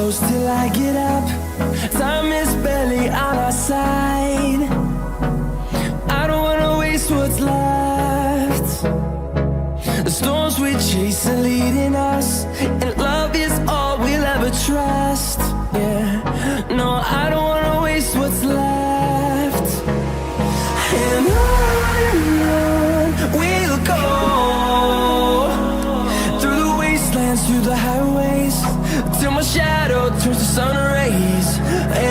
close till I get up. Time is barely on our side. I don't wanna waste what's left. The storms we chase are leading us, and love is all we'll ever trust. Yeah, no, I don't wanna waste what's left. And on we'll go, through the wastelands, through the highways, till my shadow turns to sun rays.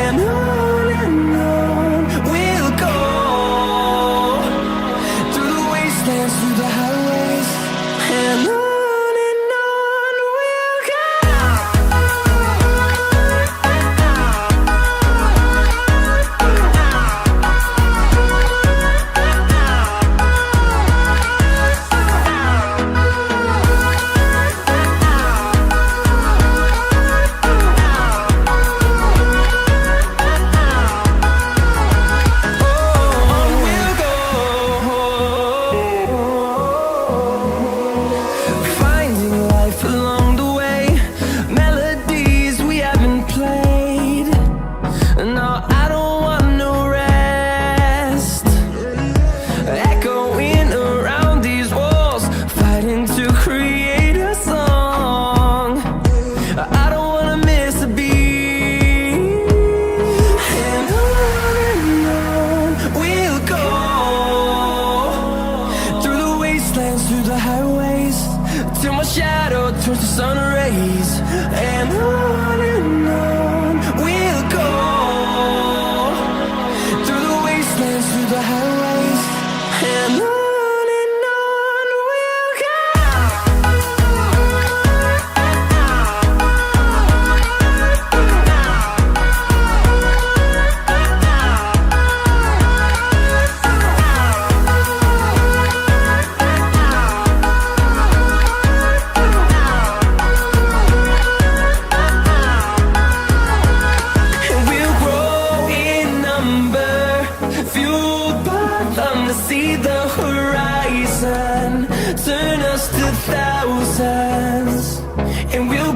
And on we'll go, through the wastelands, through the highways, and on we'll go. Through the highways, till my shadow turns to sun rays. And on we'll go, through the wastelands, through the highways, and on we'll go. See the horizon turn us to thousands, and we'll